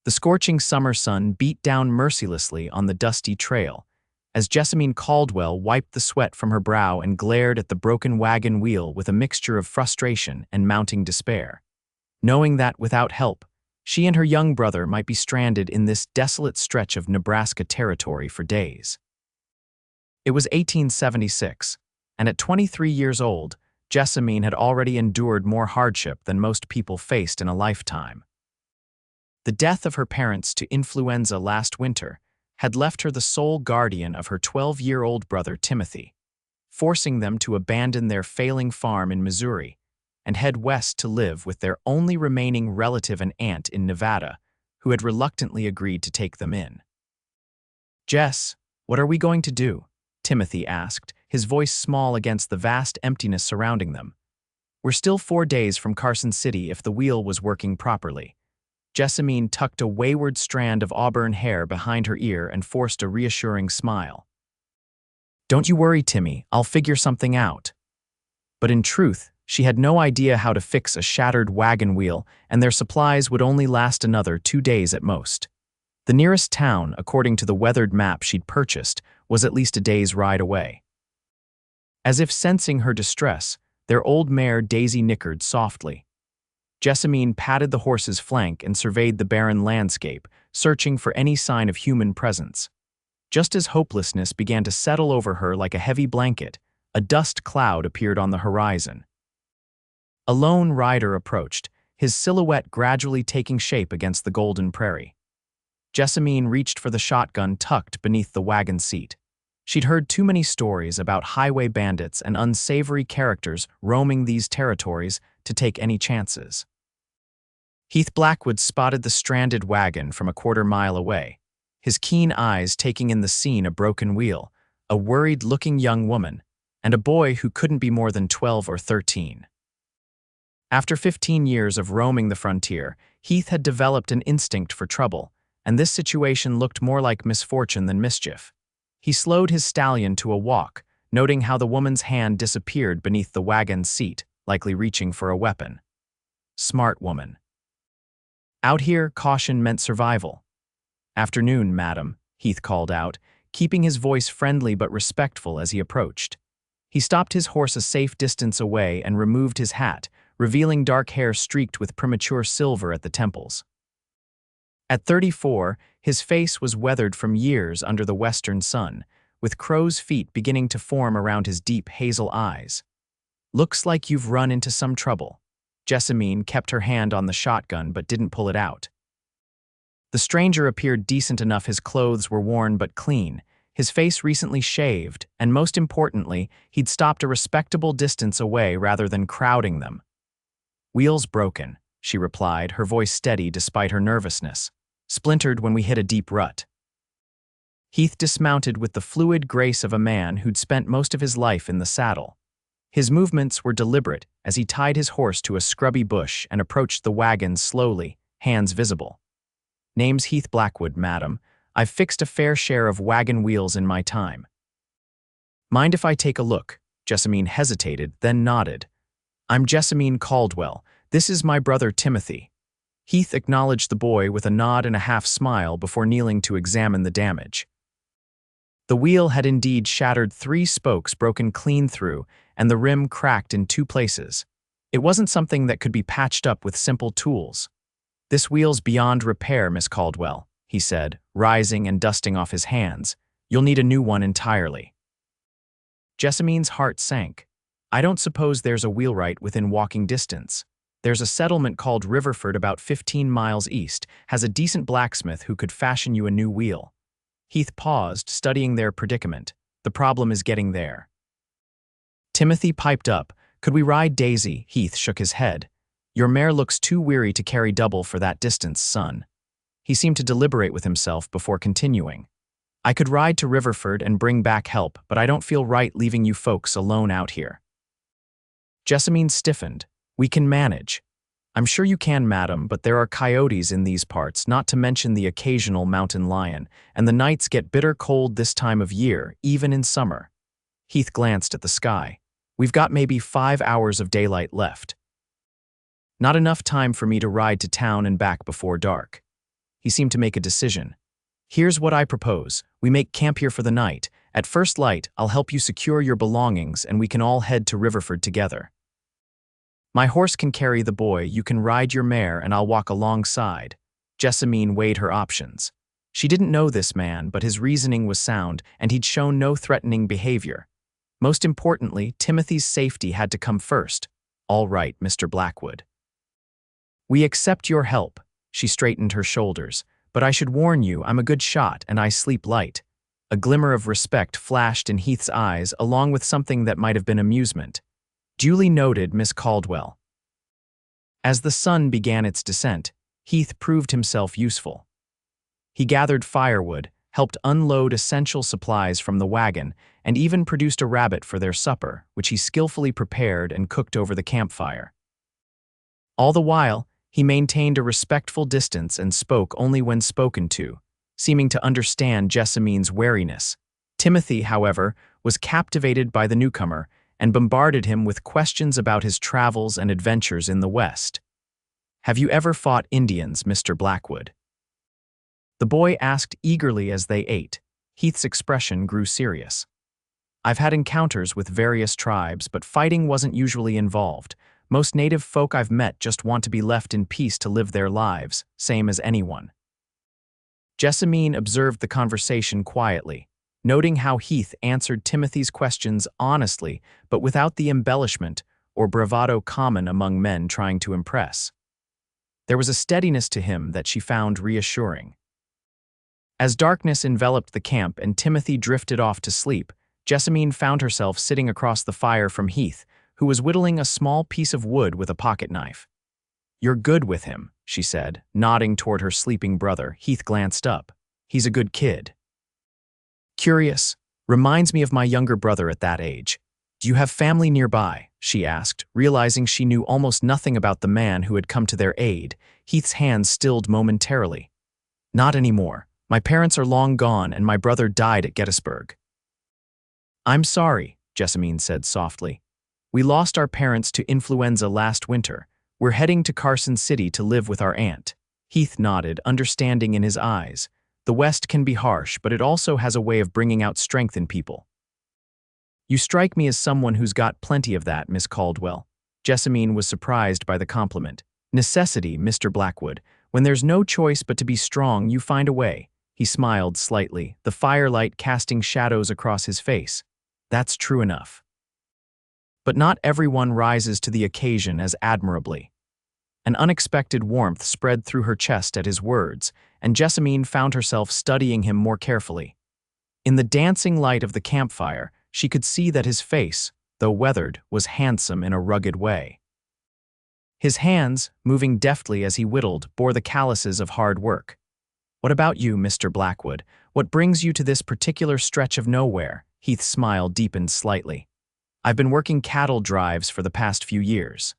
The scorching summer sun beat down mercilessly on the dusty trail, as Jessamine Caldwell wiped the sweat from her brow and glared at the broken wagon wheel with a mixture of frustration and mounting despair, knowing that without help, she and her young brother might be stranded in this desolate stretch of Nebraska Territory for days. It was 1876, and at 23 years old, Jessamine had already endured more hardship than most people faced in a lifetime. The death of her parents to influenza last winter had left her the sole guardian of her 12-year-old brother Timothy, forcing them to abandon their failing farm in Missouri and head west to live with their only remaining relative and aunt in Nevada, who had reluctantly agreed to take them in. "Jess, what are we going to do?" Timothy asked, his voice small against the vast emptiness surrounding them. "We're still 4 days from Carson City if the wheel was working properly." Jessamine tucked a wayward strand of auburn hair behind her ear and forced a reassuring smile. "Don't you worry, Timmy, I'll figure something out." But in truth, she had no idea how to fix a shattered wagon wheel, and their supplies would only last another 2 days at most. The nearest town, according to the weathered map she'd purchased, was at least a day's ride away. As if sensing her distress, their old mare Daisy nickered softly. Jessamine patted the horse's flank and surveyed the barren landscape, searching for any sign of human presence. Just as hopelessness began to settle over her like a heavy blanket, a dust cloud appeared on the horizon. A lone rider approached, his silhouette gradually taking shape against the golden prairie. Jessamine reached for the shotgun tucked beneath the wagon seat. She'd heard too many stories about highway bandits and unsavory characters roaming these territories to take any chances. Heath Blackwood spotted the stranded wagon from a quarter-mile away, his keen eyes taking in the scene: a broken wheel, a worried-looking young woman, and a boy who couldn't be more than 12 or 13. After 15 years of roaming the frontier, Heath had developed an instinct for trouble, and this situation looked more like misfortune than mischief. He slowed his stallion to a walk, noting how the woman's hand disappeared beneath the wagon's seat, likely reaching for a weapon. Smart woman. Out here, caution meant survival. "Afternoon, madam," Heath called out, keeping his voice friendly but respectful as he approached. He stopped his horse a safe distance away and removed his hat, revealing dark hair streaked with premature silver at the temples. At 34, his face was weathered from years under the western sun, with crow's feet beginning to form around his deep hazel eyes. "Looks like you've run into some trouble." Jessamine kept her hand on the shotgun but didn't pull it out. The stranger appeared decent enough. His clothes were worn but clean, his face recently shaved, and most importantly, he'd stopped a respectable distance away rather than crowding them. "Wheel's broken," she replied, her voice steady despite her nervousness. "Splintered when we hit a deep rut." Heath dismounted with the fluid grace of a man who'd spent most of his life in the saddle. His movements were deliberate as he tied his horse to a scrubby bush and approached the wagon slowly, hands visible. "Name's Heath Blackwood, madam. I've fixed a fair share of wagon wheels in my time." "Mind if I take a look?" Jessamine hesitated, then nodded. "I'm Jessamine Caldwell. This is my brother Timothy." Heath acknowledged the boy with a nod and a half-smile before kneeling to examine the damage. The wheel had indeed shattered, 3 spokes broken clean through, and the rim cracked in 2 places. It wasn't something that could be patched up with simple tools. "This wheel's beyond repair, Miss Caldwell," he said, rising and dusting off his hands. "You'll need a new one entirely." Jessamine's heart sank. "I don't suppose there's a wheelwright within walking distance. There's a settlement called Riverford about 15 miles east, has a decent blacksmith who could fashion you a new wheel." Heath paused, studying their predicament. "The problem is getting there." Timothy piped up. "Could we ride Daisy?" Heath shook his head. "Your mare looks too weary to carry double for that distance, son." He seemed to deliberate with himself before continuing. "I could ride to Riverford and bring back help, but I don't feel right leaving you folks alone out here." Jessamine stiffened. "We can manage." "I'm sure you can, madam, but there are coyotes in these parts, not to mention the occasional mountain lion, and the nights get bitter cold this time of year, even in summer." Heath glanced at the sky. "We've got maybe 5 hours of daylight left." "Not enough time for me to ride to town and back before dark." He seemed to make a decision. "Here's what I propose. We make camp here for the night. At first light, I'll help you secure your belongings and we can all head to Riverford together. My horse can carry the boy, you can ride your mare, and I'll walk alongside." Jessamine weighed her options. She didn't know this man, but his reasoning was sound, and he'd shown no threatening behavior. Most importantly, Timothy's safety had to come first. "All right, Mr. Blackwood. We accept your help." She straightened her shoulders. "But I should warn you, I'm a good shot and I sleep light." A glimmer of respect flashed in Heath's eyes, along with something that might have been amusement. "Duly noted, Miss Caldwell." As the sun began its descent, Heath proved himself useful. He gathered firewood, helped unload essential supplies from the wagon, and even produced a rabbit for their supper, which he skillfully prepared and cooked over the campfire. All the while, he maintained a respectful distance and spoke only when spoken to, seeming to understand Jessamine's wariness. Timothy, however, was captivated by the newcomer and bombarded him with questions about his travels and adventures in the West. "Have you ever fought Indians, Mr. Blackwood?" The boy asked eagerly as they ate. Heath's expression grew serious. "I've had encounters with various tribes, but fighting wasn't usually involved. Most native folk I've met just want to be left in peace to live their lives, same as anyone." Jessamine observed the conversation quietly, noting how Heath answered Timothy's questions honestly, but without the embellishment or bravado common among men trying to impress. There was a steadiness to him that she found reassuring. As darkness enveloped the camp and Timothy drifted off to sleep, Jessamine found herself sitting across the fire from Heath, who was whittling a small piece of wood with a pocket knife. "You're good with him," she said, nodding toward her sleeping brother. Heath glanced up. "He's a good kid." "Curious. Reminds me of my younger brother at that age. Do you have family nearby?" she asked, realizing she knew almost nothing about the man who had come to their aid. Heath's hands stilled momentarily. "Not anymore. My parents are long gone and my brother died at Gettysburg." "I'm sorry," Jessamine said softly. "We lost our parents to influenza last winter. We're heading to Carson City to live with our aunt." Heath nodded, understanding in his eyes. The West can be harsh, but it also has a way of bringing out strength in people. "You strike me as someone who's got plenty of that, Miss Caldwell." Jessamine was surprised by the compliment. "Necessity, Mr. Blackwood. When there's no choice but to be strong, you find a way." He smiled slightly, the firelight casting shadows across his face. "That's true enough. But not everyone rises to the occasion as admirably." An unexpected warmth spread through her chest at his words, and Jessamine found herself studying him more carefully. In the dancing light of the campfire, she could see that his face, though weathered, was handsome in a rugged way. His hands, moving deftly as he whittled, bore the calluses of hard work. "What about you, Mr. Blackwood? What brings you to this particular stretch of nowhere?" Heath's smile deepened slightly. "I've been working cattle drives for the past few years.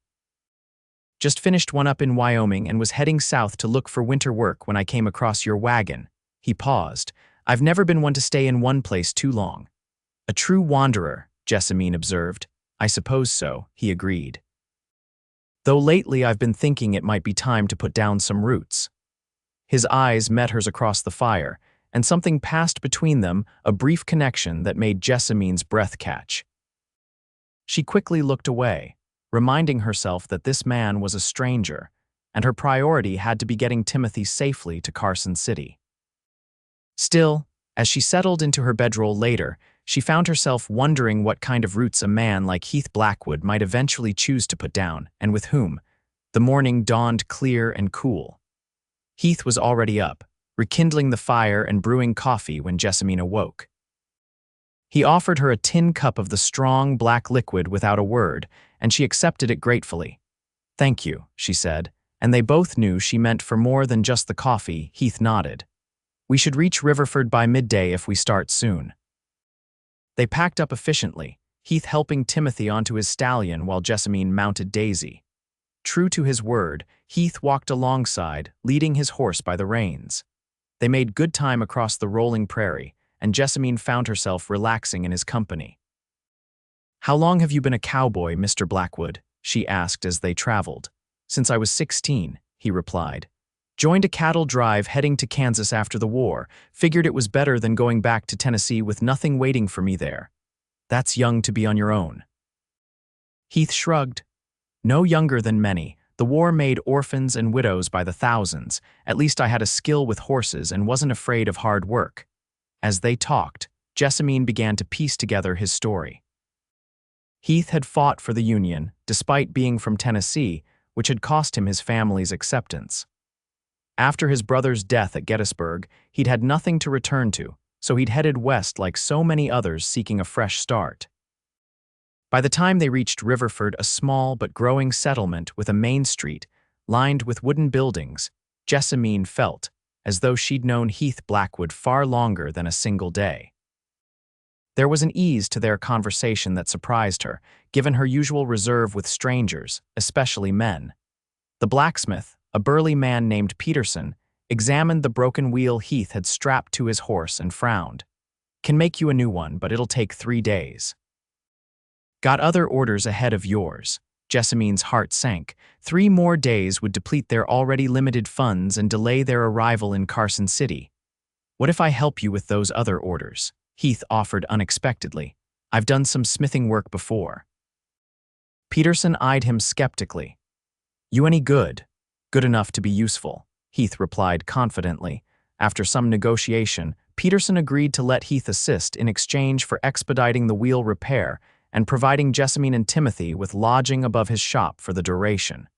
Just finished one up in Wyoming and was heading south to look for winter work when I came across your wagon." He paused. "I've never been one to stay in one place too long." "A true wanderer," Jessamine observed. "I suppose so," he agreed. "Though lately I've been thinking it might be time to put down some roots." His eyes met hers across the fire, and something passed between them, a brief connection that made Jessamine's breath catch. She quickly looked away, reminding herself that this man was a stranger, and her priority had to be getting Timothy safely to Carson City. Still, as she settled into her bedroll later, she found herself wondering what kind of roots a man like Heath Blackwood might eventually choose to put down, and with whom. The morning dawned clear and cool. Heath was already up, rekindling the fire and brewing coffee when Jessamine awoke. He offered her a tin cup of the strong black liquid without a word, and she accepted it gratefully. "Thank you," she said, and they both knew she meant for more than just the coffee. Heath nodded. "We should reach Riverford by midday if we start soon." They packed up efficiently, Heath helping Timothy onto his stallion while Jessamine mounted Daisy. True to his word, Heath walked alongside, leading his horse by the reins. They made good time across the rolling prairie, and Jessamine found herself relaxing in his company. "How long have you been a cowboy, Mr. Blackwood?" she asked as they traveled. "Since I was 16, he replied. Joined a cattle drive heading to Kansas after the war. Figured it was better than going back to Tennessee with nothing waiting for me there. That's young to be on your own." Heath shrugged. "No younger than many. The war made orphans and widows by the thousands. At least I had a skill with horses and wasn't afraid of hard work." As they talked, Jessamine began to piece together his story. Heath had fought for the Union, despite being from Tennessee, which had cost him his family's acceptance. After his brother's death at Gettysburg, he'd had nothing to return to, so he'd headed west like so many others seeking a fresh start. By the time they reached Riverford, a small but growing settlement with a main street lined with wooden buildings, Jessamine felt as though she'd known Heath Blackwood far longer than a single day. There was an ease to their conversation that surprised her, given her usual reserve with strangers, especially men. The blacksmith, a burly man named Peterson, examined the broken wheel Heath had strapped to his horse and frowned. "Can make you a new one, but it'll take 3 days." "Got other orders ahead of yours." Jessamine's heart sank. 3 more days would deplete their already limited funds and delay their arrival in Carson City. "What if I help you with those other orders?" Heath offered unexpectedly. "I've done some smithing work before." Peterson eyed him skeptically. "You any good?" "Good enough to be useful," Heath replied confidently. After some negotiation, Peterson agreed to let Heath assist in exchange for expediting the wheel repair and providing Jessamine and Timothy with lodging above his shop for the duration.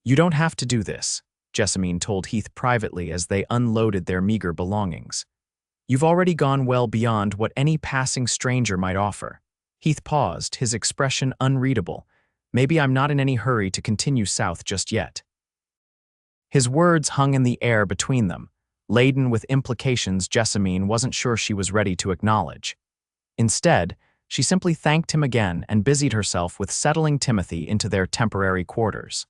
"You don't have to do this," Jessamine told Heath privately as they unloaded their meager belongings. "You've already gone well beyond what any passing stranger might offer." Heath paused, his expression unreadable. "Maybe I'm not in any hurry to continue south just yet." His words hung in the air between them, laden with implications Jessamine wasn't sure she was ready to acknowledge. Instead, she simply thanked him again and busied herself with settling Timothy into their temporary quarters.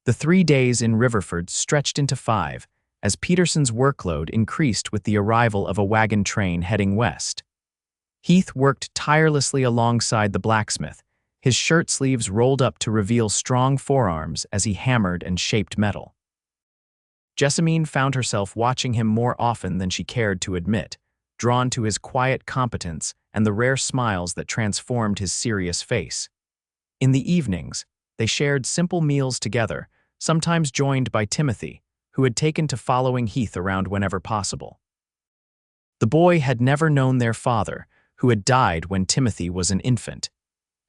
The 3 days in Riverford stretched into 5, as Peterson's workload increased with the arrival of a wagon train heading west. Heath worked tirelessly alongside the blacksmith, his shirt sleeves rolled up to reveal strong forearms as he hammered and shaped metal. Jessamine found herself watching him more often than she cared to admit, drawn to his quiet competence and the rare smiles that transformed his serious face. In the evenings, they shared simple meals together, sometimes joined by Timothy, who had taken to following Heath around whenever possible. The boy had never known their father, who had died when Timothy was an infant,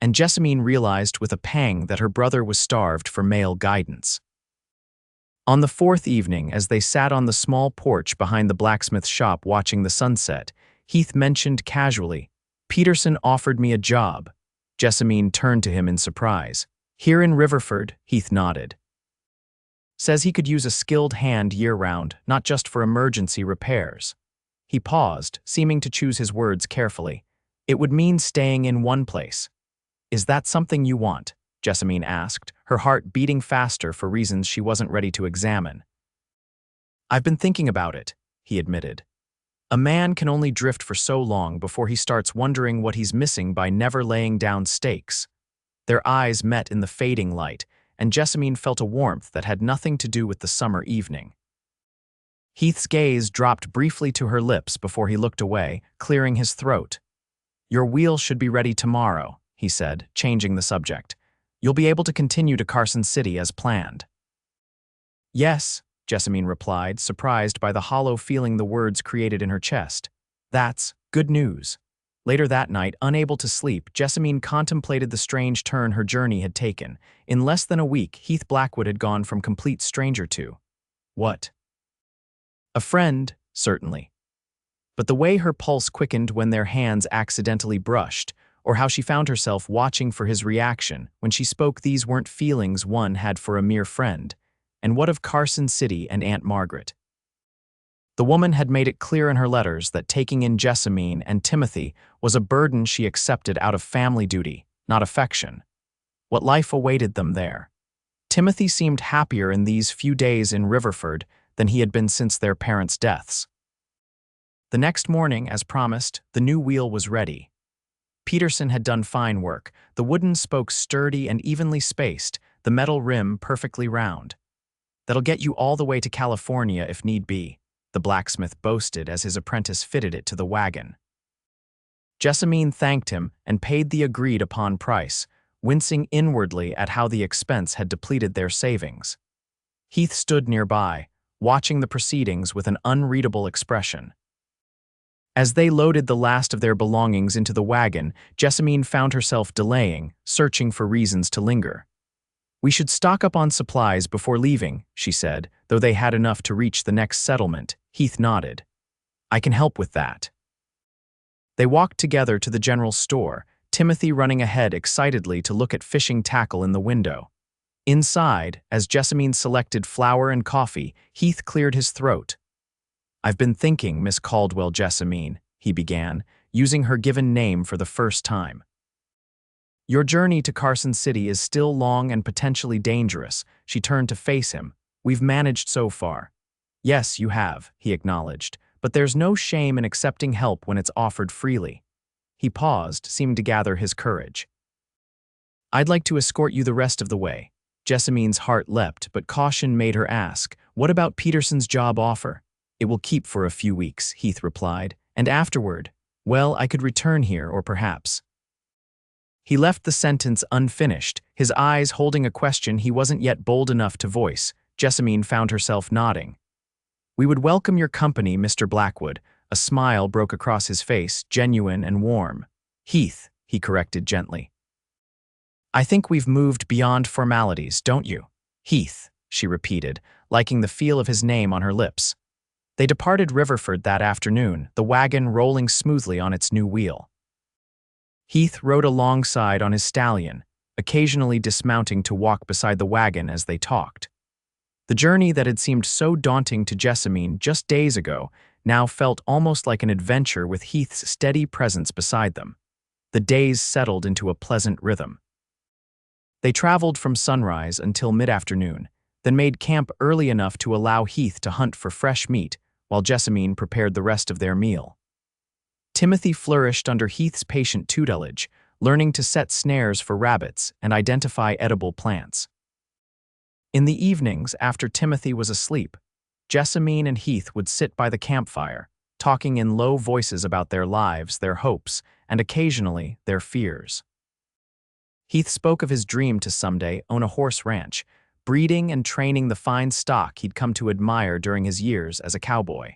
and Jessamine realized with a pang that her brother was starved for male guidance. On the 4th evening, as they sat on the small porch behind the blacksmith's shop watching the sunset, Heath mentioned casually, "Peterson offered me a job." Jessamine turned to him in surprise. "Here in Riverford," Heath nodded. "Says he could use a skilled hand year-round, not just for emergency repairs." He paused, seeming to choose his words carefully. "It would mean staying in one place." "Is that something you want?" Jessamine asked, her heart beating faster for reasons she wasn't ready to examine. "I've been thinking about it," he admitted. "A man can only drift for so long before he starts wondering what he's missing by never laying down stakes." Their eyes met in the fading light, and Jessamine felt a warmth that had nothing to do with the summer evening. Heath's gaze dropped briefly to her lips before he looked away, clearing his throat. "Your wheel should be ready tomorrow," he said, changing the subject. "You'll be able to continue to Carson City as planned." "Yes," Jessamine replied, surprised by the hollow feeling the words created in her chest. "That's good news." Later that night, unable to sleep, Jessamine contemplated the strange turn her journey had taken. In less than a week, Heath Blackwood had gone from complete stranger to what? A friend, certainly. But the way her pulse quickened when their hands accidentally brushed, or how she found herself watching for his reaction when she spoke, these weren't feelings one had for a mere friend. And what of Carson City and Aunt Margaret? The woman had made it clear in her letters that taking in Jessamine and Timothy was a burden she accepted out of family duty, not affection. What life awaited them there? Timothy seemed happier in these few days in Riverford than he had been since their parents' deaths. The next morning, as promised, the new wheel was ready. Peterson had done fine work, the wooden spokes sturdy and evenly spaced, the metal rim perfectly round. That'll get you all the way to California if need be, the blacksmith boasted as his apprentice fitted it to the wagon. Jessamine thanked him and paid the agreed-upon price, wincing inwardly at how the expense had depleted their savings. Heath stood nearby, watching the proceedings with an unreadable expression. As they loaded the last of their belongings into the wagon, Jessamine found herself delaying, searching for reasons to linger. "We should stock up on supplies before leaving," she said, though they had enough to reach the next settlement. Heath nodded. "I can help with that." They walked together to the general store, Timothy running ahead excitedly to look at fishing tackle in the window. Inside, as Jessamine selected flour and coffee, Heath cleared his throat. "I've been thinking, Miss Caldwell Jessamine," he began, using her given name for the first time. "Your journey to Carson City is still long and potentially dangerous." She turned to face him. "We've managed so far." "Yes, you have," he acknowledged, "but there's no shame in accepting help when it's offered freely." He paused, seemed to gather his courage. "I'd like to escort you the rest of the way." Jessamine's heart leapt, but caution made her ask, "What about Peterson's job offer?" "It will keep for a few weeks," Heath replied. "And afterward, well, I could return here, or perhaps—" He left the sentence unfinished, his eyes holding a question he wasn't yet bold enough to voice. Jessamine found herself nodding. "We would welcome your company, Mr. Blackwood." A smile broke across his face, genuine and warm. "Heath," he corrected gently. "I think we've moved beyond formalities, don't you?" "Heath," she repeated, liking the feel of his name on her lips. They departed Riverford that afternoon, the wagon rolling smoothly on its new wheel. Heath rode alongside on his stallion, occasionally dismounting to walk beside the wagon as they talked. The journey that had seemed so daunting to Jessamine just days ago now felt almost like an adventure with Heath's steady presence beside them. The days settled into a pleasant rhythm. They traveled from sunrise until mid-afternoon, then made camp early enough to allow Heath to hunt for fresh meat while Jessamine prepared the rest of their meal. Timothy flourished under Heath's patient tutelage, learning to set snares for rabbits and identify edible plants. In the evenings, after Timothy was asleep, Jessamine and Heath would sit by the campfire, talking in low voices about their lives, their hopes, and occasionally their fears. Heath spoke of his dream to someday own a horse ranch, breeding and training the fine stock he'd come to admire during his years as a cowboy.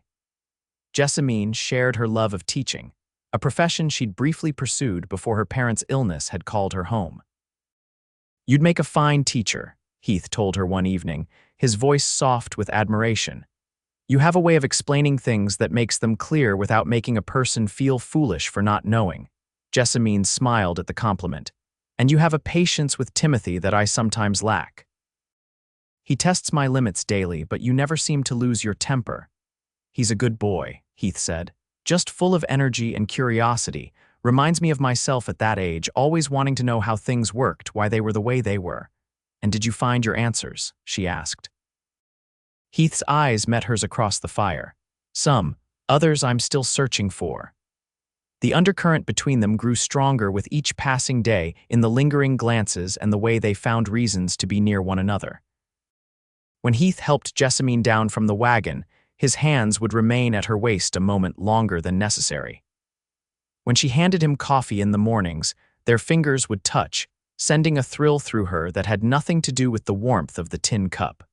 Jessamine shared her love of teaching, a profession she'd briefly pursued before her parents' illness had called her home. "You'd make a fine teacher," Heath told her one evening, his voice soft with admiration. "You have a way of explaining things that makes them clear without making a person feel foolish for not knowing." Jessamine smiled at the compliment. "And you have a patience with Timothy that I sometimes lack. He tests my limits daily, but you never seem to lose your temper." "He's a good boy," Heath said, "just full of energy and curiosity. Reminds me of myself at that age, always wanting to know how things worked, why they were the way they were." "And did you find your answers?" she asked. Heath's eyes met hers across the fire. "Some, others I'm still searching for." The undercurrent between them grew stronger with each passing day in the lingering glances and the way they found reasons to be near one another. When Heath helped Jessamine down from the wagon, his hands would remain at her waist a moment longer than necessary. When she handed him coffee in the mornings, their fingers would touch, sending a thrill through her that had nothing to do with the warmth of the tin cup.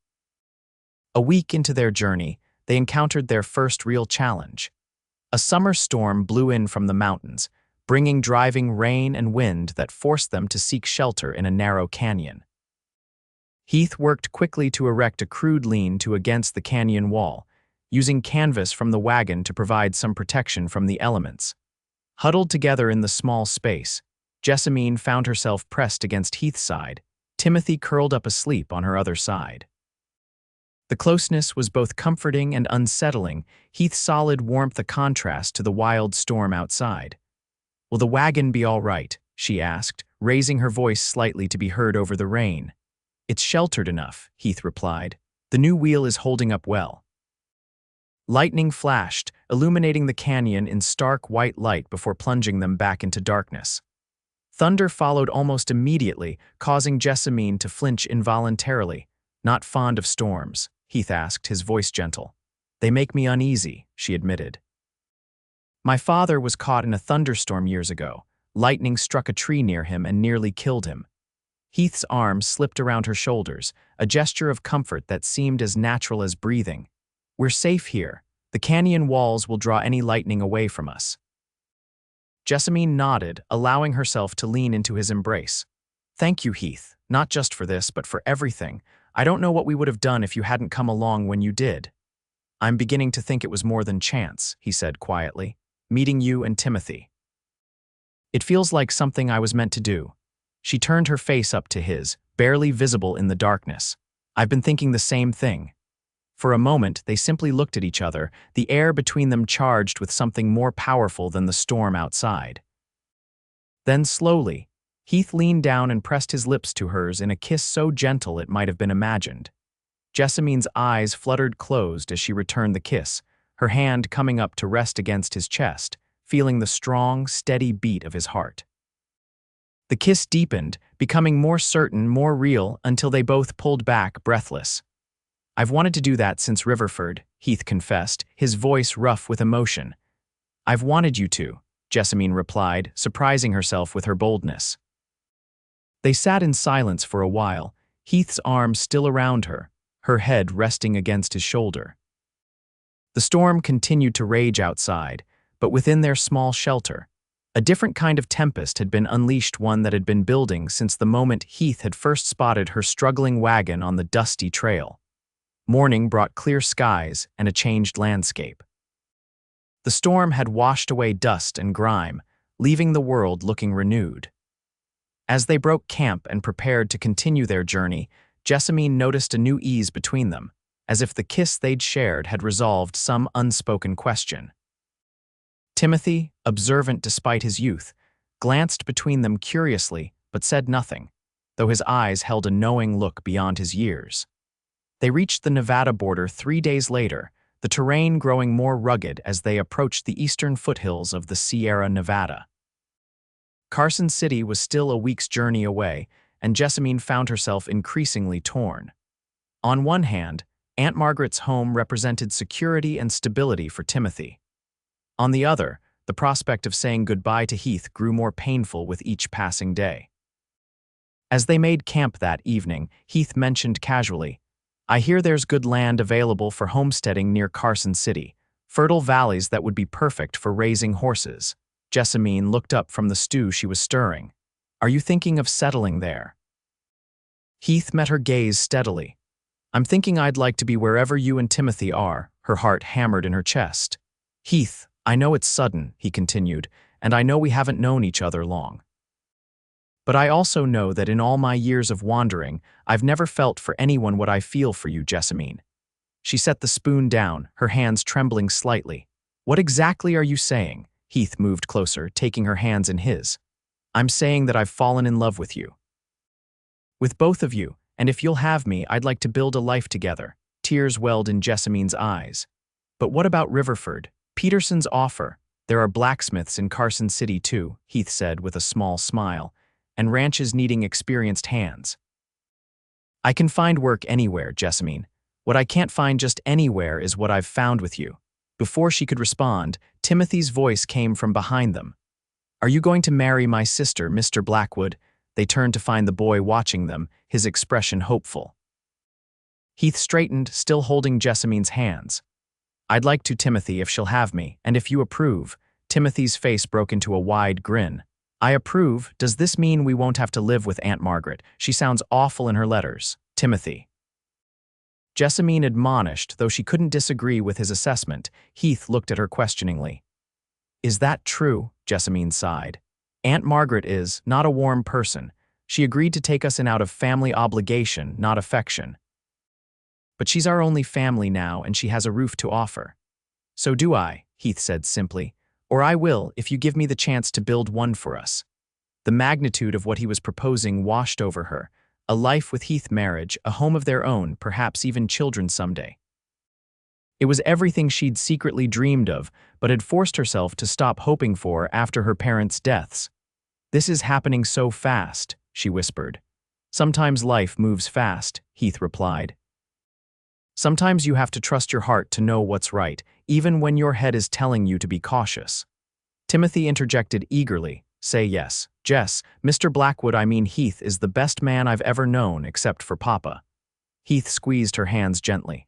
A week into their journey, they encountered their first real challenge. A summer storm blew in from the mountains, bringing driving rain and wind that forced them to seek shelter in a narrow canyon. Heath worked quickly to erect a crude lean-to against the canyon wall, using canvas from the wagon to provide some protection from the elements. Huddled together in the small space, Jessamine found herself pressed against Heath's side, Timothy curled up asleep on her other side. The closeness was both comforting and unsettling, Heath's solid warmth a contrast to the wild storm outside. "Will the wagon be all right?" she asked, raising her voice slightly to be heard over the rain. "It's sheltered enough," Heath replied. "The new wheel is holding up well." Lightning flashed, illuminating the canyon in stark white light before plunging them back into darkness. Thunder followed almost immediately, causing Jessamine to flinch involuntarily, not fond of storms. Heath asked, his voice gentle. They make me uneasy, she admitted. My father was caught in a thunderstorm years ago. Lightning struck a tree near him and nearly killed him. Heath's arm slipped around her shoulders, a gesture of comfort that seemed as natural as breathing. We're safe here. The canyon walls will draw any lightning away from us. Jessamine nodded, allowing herself to lean into his embrace. Thank you, Heath, not just for this, but for everything. I don't know what we would have done if you hadn't come along when you did. I'm beginning to think it was more than chance, he said quietly. Meeting you and Timothy. It feels like something I was meant to do. She turned her face up to his, barely visible in the darkness. I've been thinking the same thing. For a moment, they simply looked at each other, the air between them charged with something more powerful than the storm outside. Then slowly, Heath leaned down and pressed his lips to hers in a kiss so gentle it might have been imagined. Jessamine's eyes fluttered closed as she returned the kiss, her hand coming up to rest against his chest, feeling the strong, steady beat of his heart. The kiss deepened, becoming more certain, more real, until they both pulled back, breathless. I've wanted to do that since Riverford, Heath confessed, his voice rough with emotion. I've wanted you to, Jessamine replied, surprising herself with her boldness. They sat in silence for a while, Heath's arms still around her, her head resting against his shoulder. The storm continued to rage outside, but within their small shelter, a different kind of tempest had been unleashed, one that had been building since the moment Heath had first spotted her struggling wagon on the dusty trail. Morning brought clear skies and a changed landscape. The storm had washed away dust and grime, leaving the world looking renewed. As they broke camp and prepared to continue their journey, Jessamine noticed a new ease between them, as if the kiss they'd shared had resolved some unspoken question. Timothy, observant despite his youth, glanced between them curiously but said nothing, though his eyes held a knowing look beyond his years. They reached the Nevada border 3 days later, the terrain growing more rugged as they approached the eastern foothills of the Sierra Nevada. Carson City was still a week's journey away, and Jessamine found herself increasingly torn. On one hand, Aunt Margaret's home represented security and stability for Timothy. On the other, the prospect of saying goodbye to Heath grew more painful with each passing day. As they made camp that evening, Heath mentioned casually, I hear there's good land available for homesteading near Carson City, fertile valleys that would be perfect for raising horses. Jessamine looked up from the stew she was stirring. Are you thinking of settling there? Heath met her gaze steadily. I'm thinking I'd like to be wherever you and Timothy are, her heart hammered in her chest. Heath, I know it's sudden, he continued, and I know we haven't known each other long. But I also know that in all my years of wandering, I've never felt for anyone what I feel for you, Jessamine. She set the spoon down, her hands trembling slightly. What exactly are you saying? Heath moved closer, taking her hands in his. I'm saying that I've fallen in love with you. With both of you, and if you'll have me, I'd like to build a life together. Tears welled in Jessamine's eyes. But what about Riverford? Peterson's offer. There are blacksmiths in Carson City too, Heath said with a small smile, and ranches needing experienced hands. I can find work anywhere, Jessamine. What I can't find just anywhere is what I've found with you. Before she could respond, Timothy's voice came from behind them. Are you going to marry my sister, Mr. Blackwood? They turned to find the boy watching them, his expression hopeful. Heath straightened, still holding Jessamine's hands. I'd like to, Timothy, if she'll have me, and if you approve. Timothy's face broke into a wide grin. I approve. Does this mean we won't have to live with Aunt Margaret? She sounds awful in her letters. Timothy. Jessamine admonished, though she couldn't disagree with his assessment. Heath looked at her questioningly. Is that true? Jessamine sighed. Aunt Margaret is not a warm person. She agreed to take us in out of family obligation, not affection. But she's our only family now, and she has a roof to offer. So do I, Heath said simply. Or I will, if you give me the chance to build one for us. The magnitude of what he was proposing washed over her. A life with Heath, marriage, a home of their own, perhaps even children someday. It was everything she'd secretly dreamed of, but had forced herself to stop hoping for after her parents' deaths. This is happening so fast, she whispered. Sometimes life moves fast, Heath replied. Sometimes you have to trust your heart to know what's right, even when your head is telling you to be cautious. Timothy interjected eagerly. Say yes, Jess, Mr. Blackwood, I mean Heath, is the best man I've ever known except for Papa. Heath squeezed her hands gently.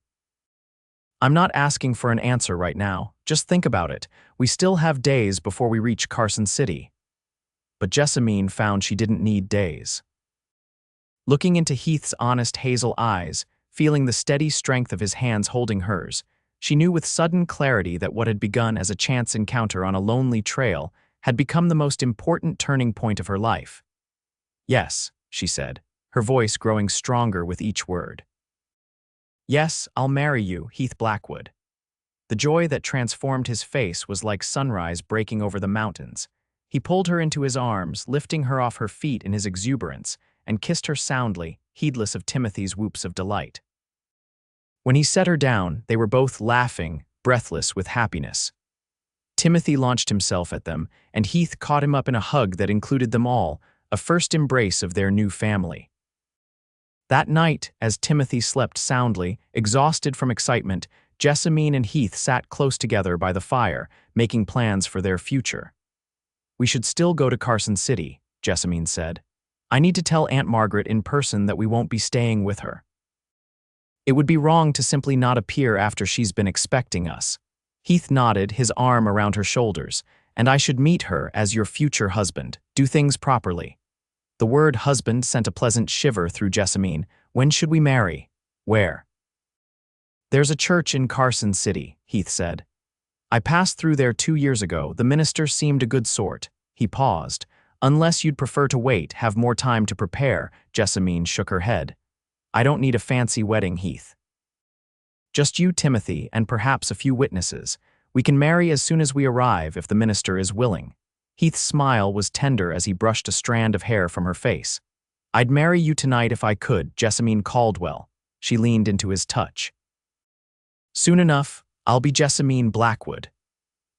I'm not asking for an answer right now. Just think about it. We still have days before we reach Carson City. But Jessamine found she didn't need days. Looking into Heath's honest hazel eyes, feeling the steady strength of his hands holding hers, she knew with sudden clarity that what had begun as a chance encounter on a lonely trail had become the most important turning point of her life. Yes, she said, her voice growing stronger with each word. Yes, I'll marry you, Heath Blackwood. The joy that transformed his face was like sunrise breaking over the mountains. He pulled her into his arms, lifting her off her feet in his exuberance, and kissed her soundly, heedless of Timothy's whoops of delight. When he set her down, they were both laughing, breathless with happiness. Timothy launched himself at them, and Heath caught him up in a hug that included them all, a first embrace of their new family. That night, as Timothy slept soundly, exhausted from excitement, Jessamine and Heath sat close together by the fire, making plans for their future. We should still go to Carson City, Jessamine said. I need to tell Aunt Margaret in person that we won't be staying with her. It would be wrong to simply not appear after she's been expecting us. Heath nodded, his arm around her shoulders. And I should meet her as your future husband. Do things properly. The word husband sent a pleasant shiver through Jessamine. When should we marry? Where? There's a church in Carson City, Heath said. I passed through there 2 years ago. The minister seemed a good sort. He paused. Unless you'd prefer to wait, have more time to prepare, Jessamine shook her head. I don't need a fancy wedding, Heath. Just you, Timothy, and perhaps a few witnesses. We can marry as soon as we arrive if the minister is willing. Heath's smile was tender as he brushed a strand of hair from her face. I'd marry you tonight if I could, Jessamine Caldwell. She leaned into his touch. Soon enough, I'll be Jessamine Blackwood.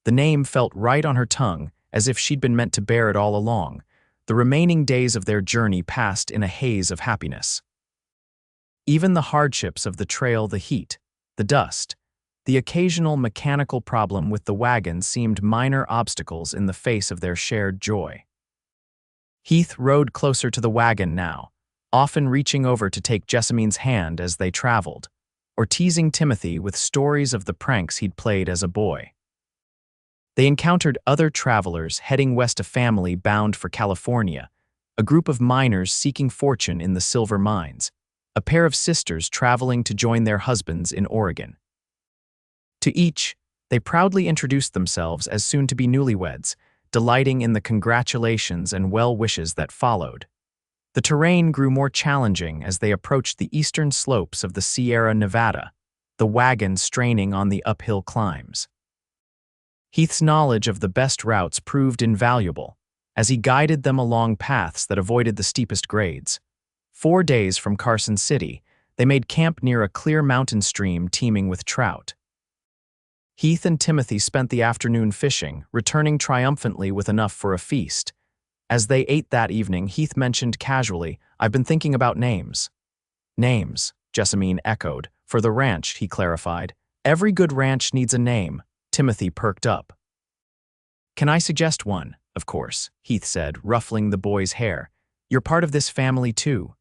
The name felt right on her tongue, as if she'd been meant to bear it all along. The remaining days of their journey passed in a haze of happiness. Even the hardships of the trail, the heat, the dust, the occasional mechanical problem with the wagon seemed minor obstacles in the face of their shared joy. Heath rode closer to the wagon now, often reaching over to take Jessamine's hand as they traveled, or teasing Timothy with stories of the pranks he'd played as a boy. They encountered other travelers heading west, a family bound for California, a group of miners seeking fortune in the silver mines, a pair of sisters traveling to join their husbands in Oregon. To each, they proudly introduced themselves as soon-to-be newlyweds, delighting in the congratulations and well wishes that followed. The terrain grew more challenging as they approached the eastern slopes of the Sierra Nevada, the wagon straining on the uphill climbs. Heath's knowledge of the best routes proved invaluable, as he guided them along paths that avoided the steepest grades. 4 days from Carson City, they made camp near a clear mountain stream teeming with trout. Heath and Timothy spent the afternoon fishing, returning triumphantly with enough for a feast. As they ate that evening, Heath mentioned casually, I've been thinking about names. Names, Jessamine echoed. For the ranch, he clarified. Every good ranch needs a name. Timothy perked up. Can I suggest one? Of course, Heath said, ruffling the boy's hair. You're part of this family too.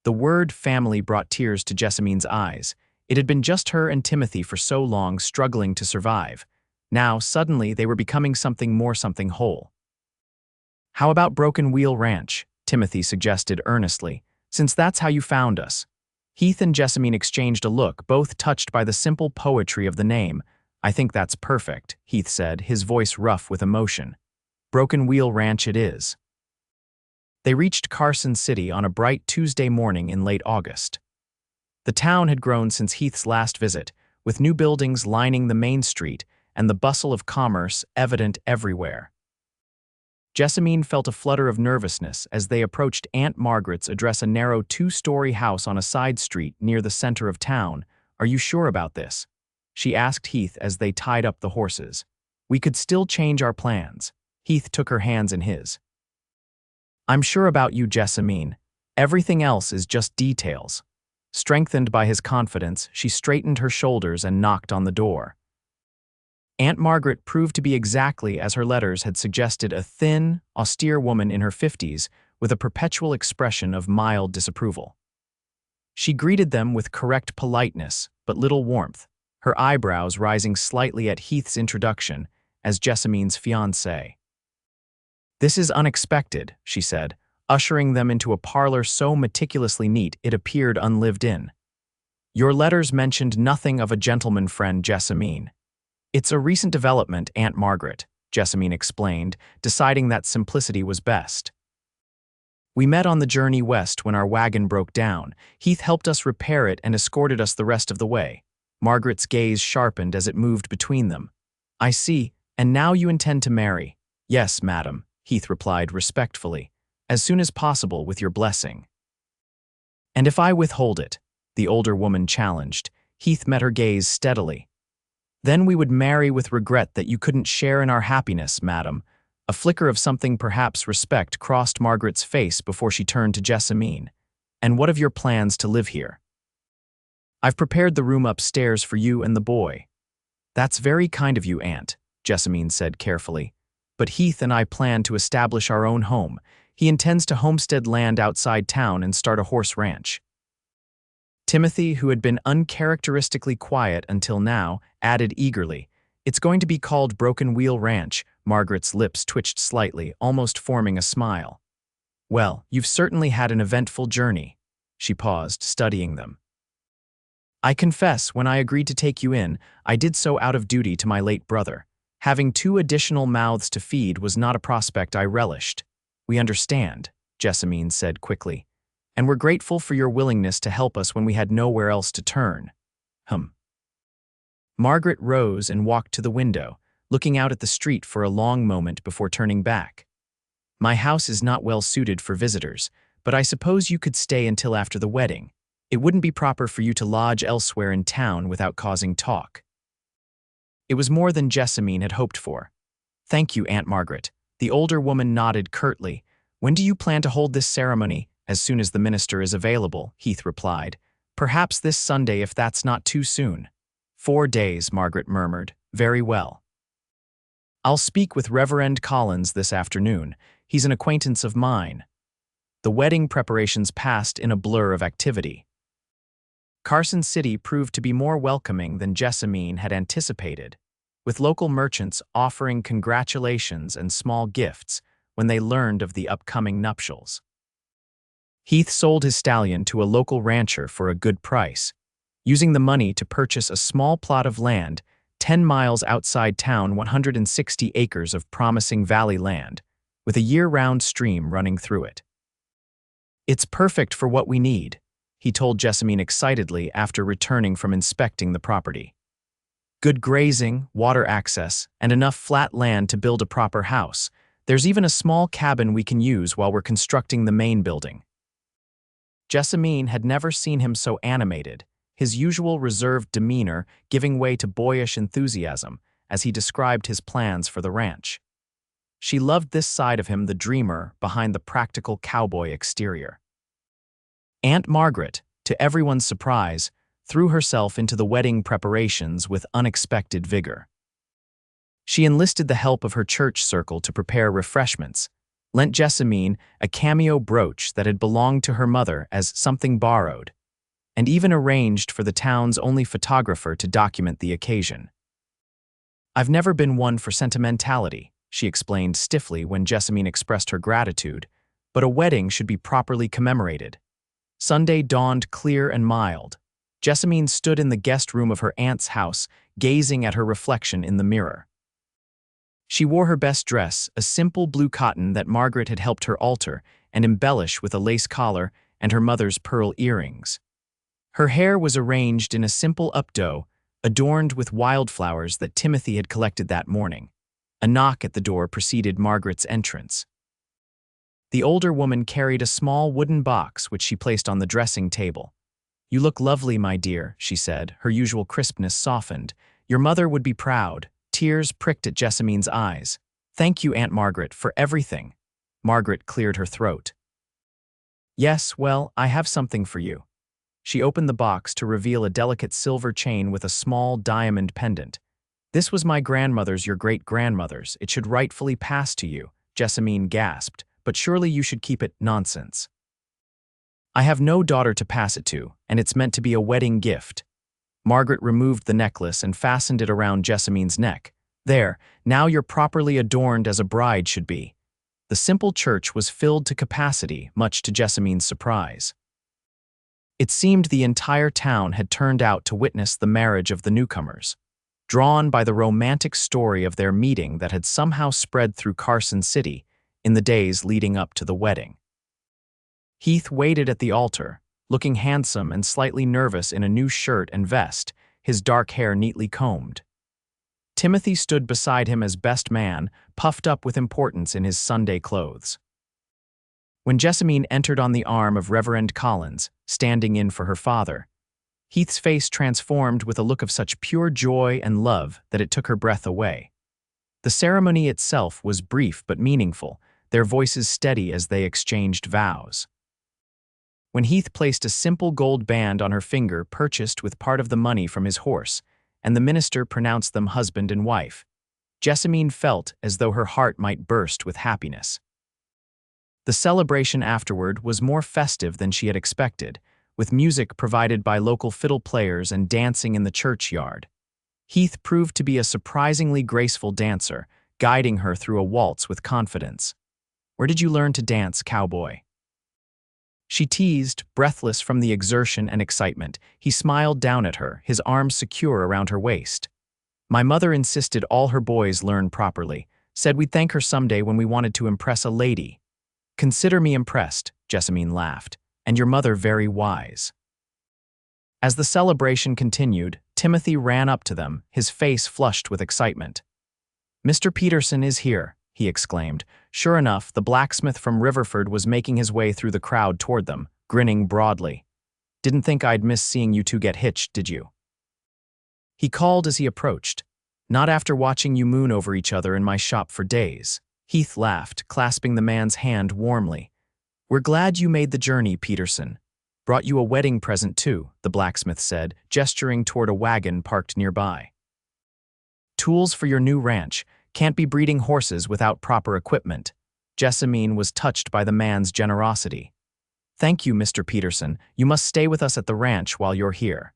The word family brought tears to Jessamine's eyes. It had been just her and Timothy for so long, struggling to survive. Now, suddenly, they were becoming something more, something whole. How about Broken Wheel Ranch? Timothy suggested earnestly, since that's how you found us. Heath and Jessamine exchanged a look, both touched by the simple poetry of the name. I think that's perfect, Heath said, his voice rough with emotion. Broken Wheel Ranch it is. They reached Carson City on a bright Tuesday morning in late August. The town had grown since Heath's last visit, with new buildings lining the main street and the bustle of commerce evident everywhere. Jessamine felt a flutter of nervousness as they approached Aunt Margaret's address, a narrow 2-story house on a side street near the center of town. Are you sure about this? She asked Heath as they tied up the horses. We could still change our plans. Heath took her hands in his. I'm sure about you, Jessamine. Everything else is just details. Strengthened by his confidence, she straightened her shoulders and knocked on the door. Aunt Margaret proved to be exactly as her letters had suggested, a thin, austere woman in her 50s with a perpetual expression of mild disapproval. She greeted them with correct politeness, but little warmth, her eyebrows rising slightly at Heath's introduction as Jessamine's fiancé. "This is unexpected," she said, ushering them into a parlor so meticulously neat it appeared unlived in. "Your letters mentioned nothing of a gentleman friend, Jessamine." "It's a recent development, Aunt Margaret," Jessamine explained, deciding that simplicity was best. "We met on the journey west when our wagon broke down. Heath helped us repair it and escorted us the rest of the way." Margaret's gaze sharpened as it moved between them. "I see, and now you intend to marry." "Yes, madam," Heath replied respectfully, "as soon as possible with your blessing." "And if I withhold it?" the older woman challenged. Heath met her gaze steadily. "Then we would marry with regret that you couldn't share in our happiness, madam." A flicker of something, perhaps respect, crossed Margaret's face before she turned to Jessamine. "And what of your plans to live here?" "I've prepared the room upstairs for you and the boy." "That's very kind of you, Aunt," Jessamine said carefully. "But Heath and I plan to establish our own home. He intends to homestead land outside town and start a horse ranch." Timothy, who had been uncharacteristically quiet until now, added eagerly, "It's going to be called Broken Wheel Ranch." Margaret's lips twitched slightly, almost forming a smile. "Well, you've certainly had an eventful journey." She paused, studying them. "I confess, when I agreed to take you in, I did so out of duty to my late brother. Having 2 additional mouths to feed was not a prospect I relished." "We understand," Jessamine said quickly, "and we're grateful for your willingness to help us when we had nowhere else to turn." Margaret rose and walked to the window, looking out at the street for a long moment before turning back. "My house is not well suited for visitors, but I suppose you could stay until after the wedding. It wouldn't be proper for you to lodge elsewhere in town without causing talk." It was more than Jessamine had hoped for. "Thank you, Aunt Margaret." The older woman nodded curtly. "When do you plan to hold this ceremony?" "As soon as the minister is available," Heath replied. "Perhaps this Sunday if that's not too soon." 4 days, Margaret murmured. "Very well. I'll speak with Reverend Collins this afternoon. He's an acquaintance of mine." The wedding preparations passed in a blur of activity. Carson City proved to be more welcoming than Jessamine had anticipated, with local merchants offering congratulations and small gifts when they learned of the upcoming nuptials. Heath sold his stallion to a local rancher for a good price, using the money to purchase a small plot of land 10 miles outside town, 160 acres of promising valley land, with a year-round stream running through it. "It's perfect for what we need," he told Jessamine excitedly after returning from inspecting the property. "Good grazing, water access, and enough flat land to build a proper house. There's even a small cabin we can use while we're constructing the main building." Jessamine had never seen him so animated, his usual reserved demeanor giving way to boyish enthusiasm as he described his plans for the ranch. She loved this side of him, the dreamer behind the practical cowboy exterior. Aunt Margaret, to everyone's surprise, threw herself into the wedding preparations with unexpected vigor. She enlisted the help of her church circle to prepare refreshments, lent Jessamine a cameo brooch that had belonged to her mother as something borrowed, and even arranged for the town's only photographer to document the occasion. "I've never been one for sentimentality," she explained stiffly when Jessamine expressed her gratitude, "but a wedding should be properly commemorated." Sunday dawned clear and mild. Jessamine stood in the guest room of her aunt's house, gazing at her reflection in the mirror. She wore her best dress, a simple blue cotton that Margaret had helped her alter and embellish with a lace collar and her mother's pearl earrings. Her hair was arranged in a simple updo, adorned with wildflowers that Timothy had collected that morning. A knock at the door preceded Margaret's entrance. The older woman carried a small wooden box which she placed on the dressing table. "You look lovely, my dear," she said, her usual crispness softened. "Your mother would be proud." Tears pricked at Jessamine's eyes. "Thank you, Aunt Margaret, for everything." Margaret cleared her throat. "Yes, well, I have something for you." She opened the box to reveal a delicate silver chain with a small diamond pendant. "This was my grandmother's, your great-grandmother's. It should rightfully pass to you," Jessamine gasped. "But surely you should keep it." "Nonsense. I have no daughter to pass it to, and it's meant to be a wedding gift." Margaret removed the necklace and fastened it around Jessamine's neck. "There, now you're properly adorned as a bride should be." The simple church was filled to capacity, much to Jessamine's surprise. It seemed the entire town had turned out to witness the marriage of the newcomers. Drawn by the romantic story of their meeting that had somehow spread through Carson City in the days leading up to the wedding. Heath waited at the altar, looking handsome and slightly nervous in a new shirt and vest, his dark hair neatly combed. Timothy stood beside him as best man, puffed up with importance in his Sunday clothes. When Jessamine entered on the arm of Reverend Collins, standing in for her father, Heath's face transformed with a look of such pure joy and love that it took her breath away. The ceremony itself was brief but meaningful, their voices steady as they exchanged vows. When Heath placed a simple gold band on her finger purchased with part of the money from his horse, and the minister pronounced them husband and wife, Jessamine felt as though her heart might burst with happiness. The celebration afterward was more festive than she had expected, with music provided by local fiddle players and dancing in the churchyard. Heath proved to be a surprisingly graceful dancer, guiding her through a waltz with confidence. "Where did you learn to dance, Cowboy?" she teased, breathless from the exertion and excitement. He smiled down at her, his arms secure around her waist. "My mother insisted all her boys learn properly, said we'd thank her someday when we wanted to impress a lady." "Consider me impressed," Jessamine laughed, "and your mother very wise." As the celebration continued, Timothy ran up to them, his face flushed with excitement. "Mr. Peterson is here," he exclaimed. Sure enough, the blacksmith from Riverford was making his way through the crowd toward them, grinning broadly. "Didn't think I'd miss seeing you two get hitched, did you?" he called as he approached. "Not after watching you moon over each other in my shop for days." Heath laughed, clasping the man's hand warmly. "We're glad you made the journey, Peterson. Brought you a wedding present too," the blacksmith said, gesturing toward a wagon parked nearby. "Tools for your new ranch. Can't be breeding horses without proper equipment." Jessamine was touched by the man's generosity. "Thank you, Mr. Peterson. You must stay with us at the ranch while you're here."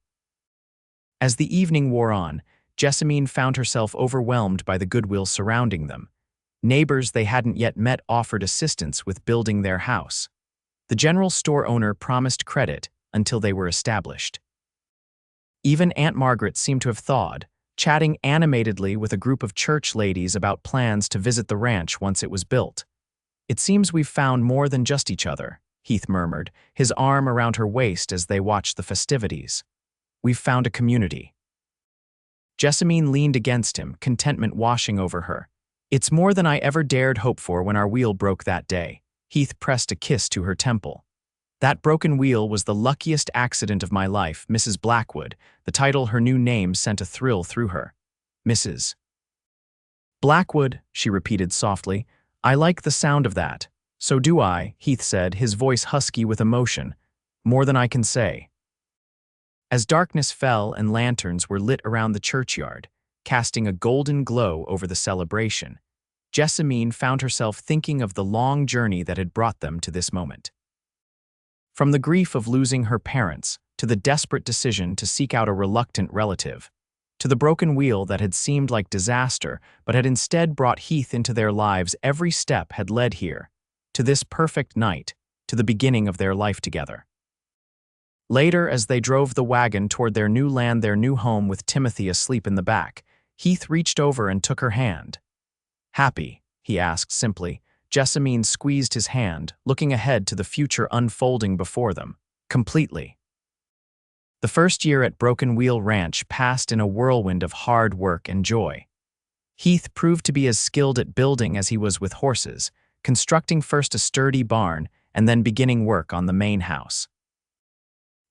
As the evening wore on, Jessamine found herself overwhelmed by the goodwill surrounding them. Neighbors they hadn't yet met offered assistance with building their house. The general store owner promised credit until they were established. Even Aunt Margaret seemed to have thawed, chatting animatedly with a group of church ladies about plans to visit the ranch once it was built. "It seems we've found more than just each other," Heath murmured, his arm around her waist as they watched the festivities. "We've found a community." Jessamine leaned against him, contentment washing over her. "It's more than I ever dared hope for when our wheel broke that day." Heath pressed a kiss to her temple. "That broken wheel was the luckiest accident of my life, Mrs. Blackwood." The title, her new name, sent a thrill through her. "Mrs. Blackwood," she repeated softly. "I like the sound of that." "So do I," Heath said, his voice husky with emotion. "More than I can say." As darkness fell and lanterns were lit around the churchyard, casting a golden glow over the celebration, Jessamine found herself thinking of the long journey that had brought them to this moment. From the grief of losing her parents, to the desperate decision to seek out a reluctant relative, to the broken wheel that had seemed like disaster but had instead brought Heath into their lives, every step had led here, to this perfect night, to the beginning of their life together. Later, as they drove the wagon toward their new land, their new home with Timothy asleep in the back, Heath reached over and took her hand. "Happy?" he asked simply. Jessamine squeezed his hand, looking ahead to the future unfolding before them. "Completely." The first year at Broken Wheel Ranch passed in a whirlwind of hard work and joy. Heath proved to be as skilled at building as he was with horses, constructing first a sturdy barn and then beginning work on the main house.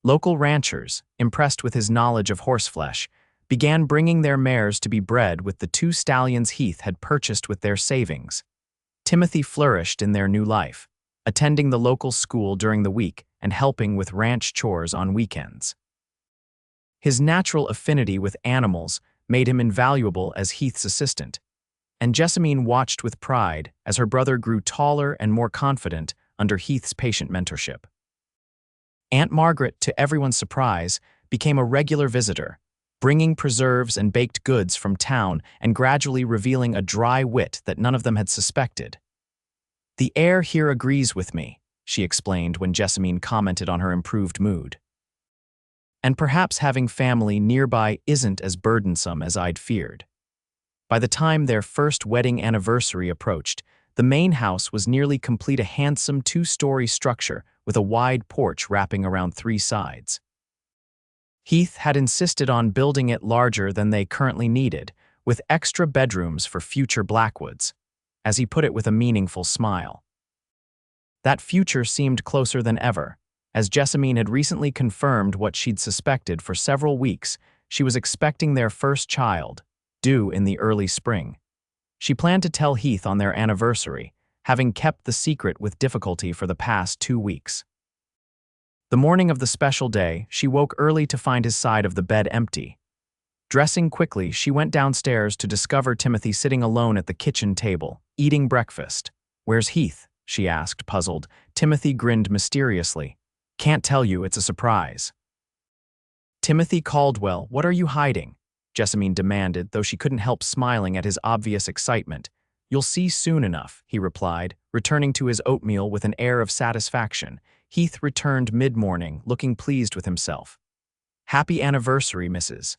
Local ranchers, impressed with his knowledge of horseflesh, began bringing their mares to be bred with the 2 stallions Heath had purchased with their savings. Timothy flourished in their new life, attending the local school during the week and helping with ranch chores on weekends. His natural affinity with animals made him invaluable as Heath's assistant, and Jessamine watched with pride as her brother grew taller and more confident under Heath's patient mentorship. Aunt Margaret, to everyone's surprise, became a regular visitor, bringing preserves and baked goods from town and gradually revealing a dry wit that none of them had suspected. "The air here agrees with me," she explained when Jessamine commented on her improved mood. "And perhaps having family nearby isn't as burdensome as I'd feared." By the time their first wedding anniversary approached, the main house was nearly complete, a handsome two-story structure with a wide porch wrapping around 3 sides. Heath had insisted on building it larger than they currently needed, with extra bedrooms for future Blackwoods, as he put it with a meaningful smile. That future seemed closer than ever, as Jessamine had recently confirmed what she'd suspected for several weeks. She was expecting their first child, due in the early spring. She planned to tell Heath on their anniversary, having kept the secret with difficulty for the past 2 weeks. The morning of the special day, she woke early to find his side of the bed empty. Dressing quickly, she went downstairs to discover Timothy sitting alone at the kitchen table, eating breakfast. "Where's Heath?" she asked, puzzled. Timothy grinned mysteriously. "Can't tell you, it's a surprise." "Timothy Caldwell, what are you hiding?" Jessamine demanded, though she couldn't help smiling at his obvious excitement. "You'll see soon enough," he replied, returning to his oatmeal with an air of satisfaction. Heath returned mid-morning, looking pleased with himself. "Happy anniversary, Mrs.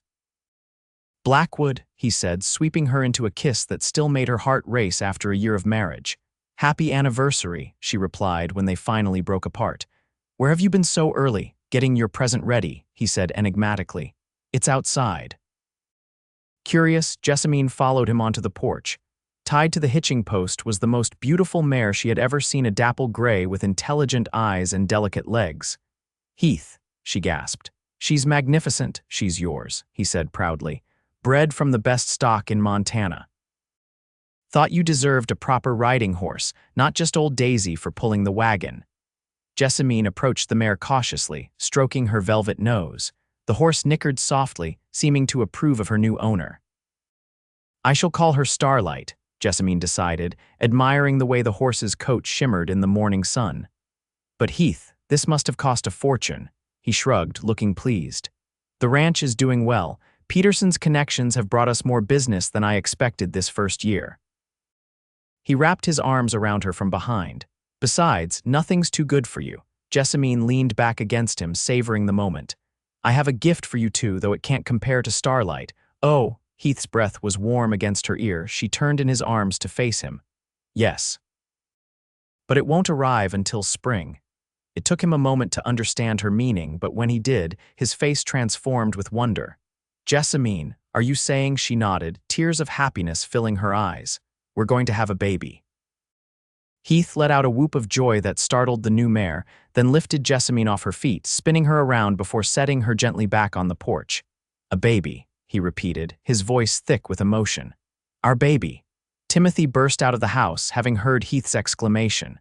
Blackwood," he said, sweeping her into a kiss that still made her heart race after a year of marriage. "Happy anniversary," she replied when they finally broke apart. "Where have you been so early, getting your present ready?" he said enigmatically. "It's outside." Curious, Jessamine followed him onto the porch. Tied to the hitching post was the most beautiful mare she had ever seen, a dapple gray with intelligent eyes and delicate legs. "Heath," she gasped. "She's magnificent, she's yours," he said proudly. "Bred from the best stock in Montana. Thought you deserved a proper riding horse, not just old Daisy for pulling the wagon." Jessamine approached the mare cautiously, stroking her velvet nose. The horse nickered softly, seeming to approve of her new owner. "I shall call her Starlight," Jessamine decided, admiring the way the horse's coat shimmered in the morning sun. "But Heath, this must have cost a fortune," he shrugged, looking pleased. "The ranch is doing well. Peterson's connections have brought us more business than I expected this first year." He wrapped his arms around her from behind. "Besides, nothing's too good for you." Jessamine leaned back against him, savoring the moment. "I have a gift for you too, though it can't compare to Starlight." "Oh," Heath's breath was warm against her ear. She turned in his arms to face him. "Yes. But it won't arrive until spring." It took him a moment to understand her meaning, but when he did, his face transformed with wonder. "Jessamine, are you saying?" She nodded, tears of happiness filling her eyes. "We're going to have a baby." Heath let out a whoop of joy that startled the new mare, then lifted Jessamine off her feet, spinning her around before setting her gently back on the porch. "A baby," he repeated, his voice thick with emotion. "Our baby." Timothy burst out of the house, having heard Heath's exclamation.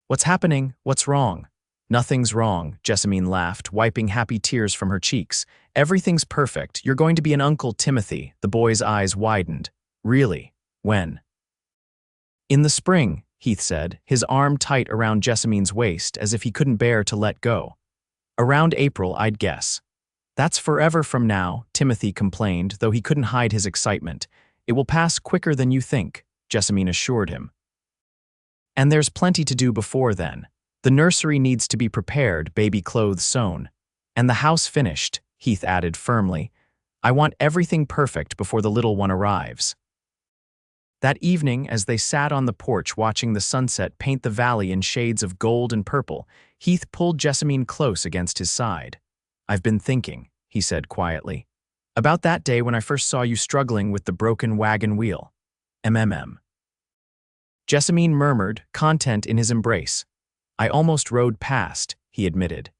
"What's happening? What's wrong?" "Nothing's wrong," Jessamine laughed, wiping happy tears from her cheeks. "Everything's perfect. You're going to be an uncle, Timothy." The boy's eyes widened. "Really? When?" "In the spring," Heath said, his arm tight around Jessamine's waist as if he couldn't bear to let go. "Around April, I'd guess." "That's forever from now," Timothy complained, though he couldn't hide his excitement. "It will pass quicker than you think," Jessamine assured him. "And there's plenty to do before then. The nursery needs to be prepared, baby clothes sewn. And the house finished," Heath added firmly. "I want everything perfect before the little one arrives." That evening, as they sat on the porch watching the sunset paint the valley in shades of gold and purple, Heath pulled Jessamine close against his side. "I've been thinking," he said quietly, "about that day when I first saw you struggling with the broken wagon wheel. Jessamine murmured, content in his embrace. "I almost rode past," he admitted.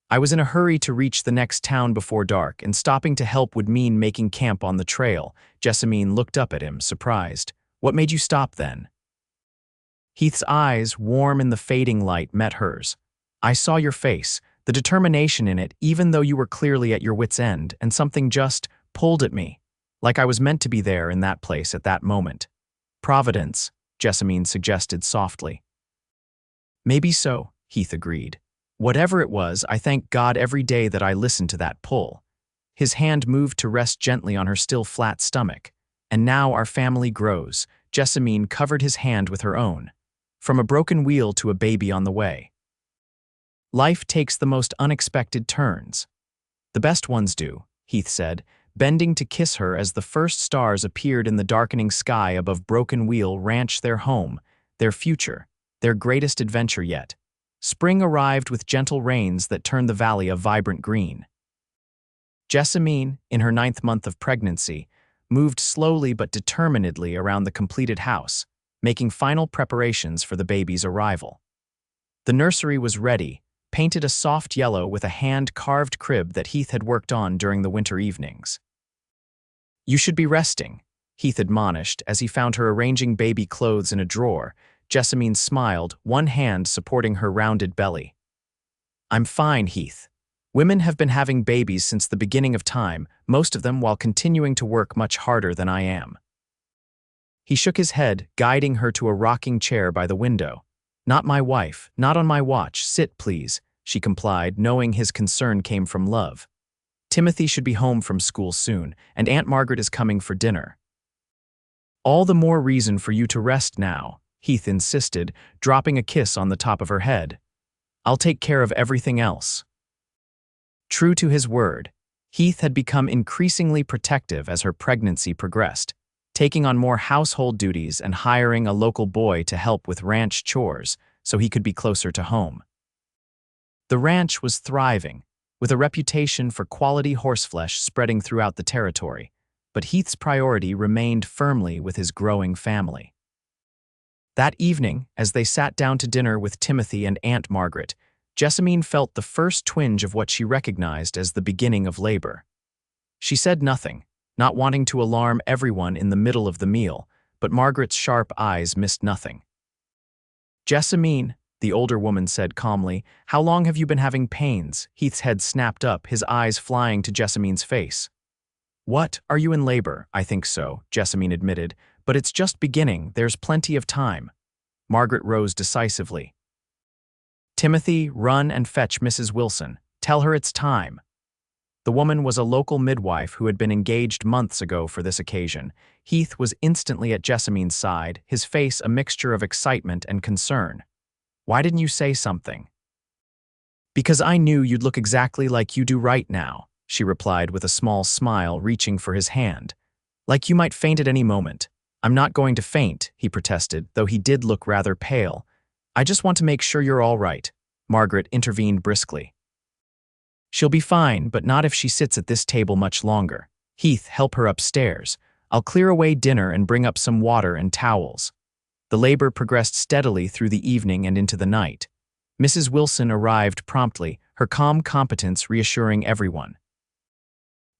"I was in a hurry to reach the next town before dark, and stopping to help would mean making camp on the trail." Jessamine looked up at him, surprised. "What made you stop then?" Heath's eyes, warm in the fading light, met hers. I saw your face, the determination in it, even though you were clearly at your wit's end, and something just pulled at me, like I was meant to be there in that place at that moment. Providence, Jessamine suggested softly. Maybe so, Heath agreed. Whatever it was, I thank God every day that I listened to that pull. His hand moved to rest gently on her still flat stomach. And now our family grows. Jessamine covered his hand with her own. From a broken wheel to a baby on the way. Life takes the most unexpected turns. The best ones do, Heath said, bending to kiss her as the first stars appeared in the darkening sky above Broken Wheel Ranch, their home, their future, their greatest adventure yet. Spring arrived with gentle rains that turned the valley a vibrant green. Jessamine, in her 9th month of pregnancy, moved slowly but determinedly around the completed house, making final preparations for the baby's arrival. The nursery was ready, painted a soft yellow with a hand-carved crib that Heath had worked on during the winter evenings. You should be resting, Heath admonished as he found her arranging baby clothes in a drawer. Jessamine smiled, one hand supporting her rounded belly. I'm fine, Heath. Women have been having babies since the beginning of time, most of them while continuing to work much harder than I am. He shook his head, guiding her to a rocking chair by the window. Not my wife, not on my watch, sit please, she complied, knowing his concern came from love. Timothy should be home from school soon, and Aunt Margaret is coming for dinner. All the more reason for you to rest now, Heath insisted, dropping a kiss on the top of her head. I'll take care of everything else. True to his word, Heath had become increasingly protective as her pregnancy progressed, taking on more household duties and hiring a local boy to help with ranch chores so he could be closer to home. The ranch was thriving, with a reputation for quality horseflesh spreading throughout the territory, but Heath's priority remained firmly with his growing family. That evening, as they sat down to dinner with Timothy and Aunt Margaret, Jessamine felt the first twinge of what she recognized as the beginning of labor. She said nothing, not wanting to alarm everyone in the middle of the meal, but Margaret's sharp eyes missed nothing. Jessamine, the older woman said calmly, how long have you been having pains? Heath's head snapped up, his eyes flying to Jessamine's face. What, are you in labor? I think so, Jessamine admitted, but it's just beginning, there's plenty of time. Margaret rose decisively. Timothy, run and fetch Mrs. Wilson. Tell her it's time. The woman was a local midwife who had been engaged months ago for this occasion. Heath was instantly at Jessamine's side, his face a mixture of excitement and concern. Why didn't you say something? Because I knew you'd look exactly like you do right now, she replied with a small smile, reaching for his hand. Like you might faint at any moment. I'm not going to faint, he protested, though he did look rather pale. I just want to make sure you're all right, Margaret intervened briskly. She'll be fine, but not if she sits at this table much longer. Heath, help her upstairs. I'll clear away dinner and bring up some water and towels. The labor progressed steadily through the evening and into the night. Mrs. Wilson arrived promptly, her calm competence reassuring everyone.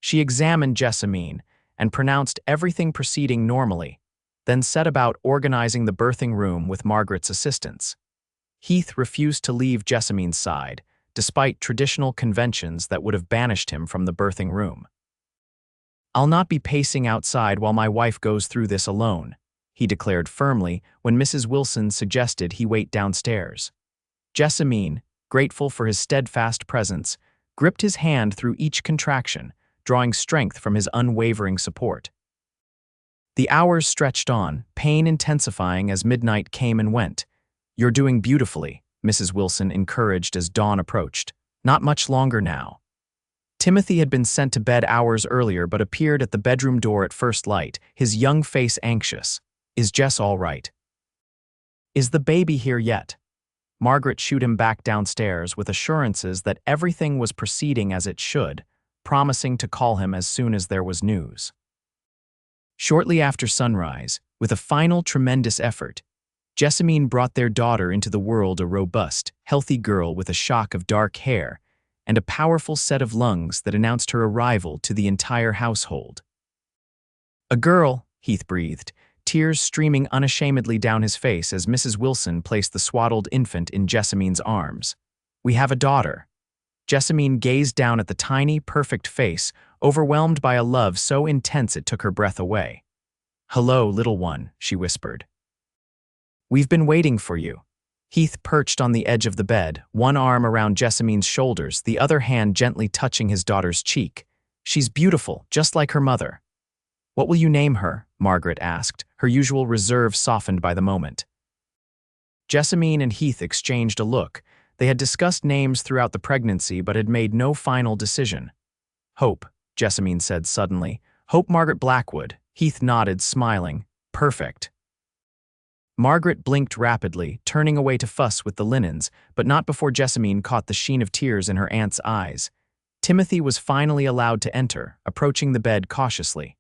She examined Jessamine and pronounced everything proceeding normally, then set about organizing the birthing room with Margaret's assistance. Heath refused to leave Jessamine's side, despite traditional conventions that would have banished him from the birthing room. I'll not be pacing outside while my wife goes through this alone, he declared firmly when Mrs. Wilson suggested he wait downstairs. Jessamine, grateful for his steadfast presence, gripped his hand through each contraction, drawing strength from his unwavering support. The hours stretched on, pain intensifying as midnight came and went. You're doing beautifully, Mrs. Wilson encouraged as dawn approached. Not much longer now. Timothy had been sent to bed hours earlier but appeared at the bedroom door at first light, his young face anxious. Is Jess all right? Is the baby here yet? Margaret shooed him back downstairs with assurances that everything was proceeding as it should, promising to call him as soon as there was news. Shortly after sunrise, with a final tremendous effort, Jessamine brought their daughter into the world, a robust, healthy girl with a shock of dark hair and a powerful set of lungs that announced her arrival to the entire household. A girl, Heath breathed, tears streaming unashamedly down his face as Mrs. Wilson placed the swaddled infant in Jessamine's arms. We have a daughter." Jessamine gazed down at the tiny, perfect face, overwhelmed by a love so intense it took her breath away. "Hello, little one," she whispered. "We've been waiting for you." Heath perched on the edge of the bed, one arm around Jessamine's shoulders, the other hand gently touching his daughter's cheek. "She's beautiful, just like her mother." "What will you name her?" Margaret asked, her usual reserve softened by the moment. Jessamine and Heath exchanged a look. They had discussed names throughout the pregnancy but had made no final decision. "Hope," Jessamine said suddenly. "Hope Margaret Blackwood." Heath nodded, smiling. "Perfect." Margaret blinked rapidly, turning away to fuss with the linens, but not before Jessamine caught the sheen of tears in her aunt's eyes. Timothy was finally allowed to enter, approaching the bed cautiously.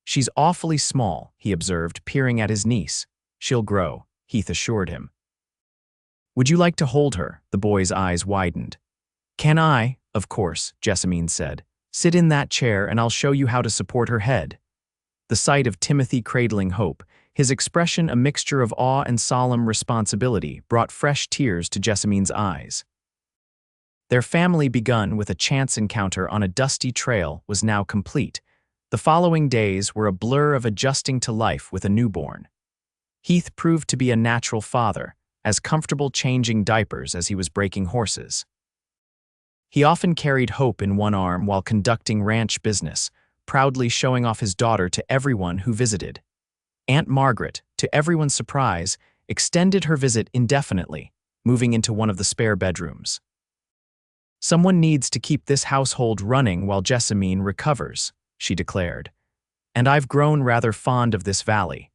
"She's awfully small," he observed, peering at his niece. "She'll grow," Heath assured him. "Would you like to hold her?" The boy's eyes widened. "Can I?" "Of course," Jessamine said. "Sit in that chair and I'll show you how to support her head." The sight of Timothy cradling Hope, his expression a mixture of awe and solemn responsibility, brought fresh tears to Jessamine's eyes. Their family, begun with a chance encounter on a dusty trail, was now complete. The following days were a blur of adjusting to life with a newborn. Heath proved to be a natural father, as comfortable changing diapers as he was breaking horses. He often carried Hope in one arm while conducting ranch business, proudly showing off his daughter to everyone who visited. Aunt Margaret, to everyone's surprise, extended her visit indefinitely, moving into one of the spare bedrooms. "Someone needs to keep this household running while Jessamine recovers," she declared. "And I've grown rather fond of this valley."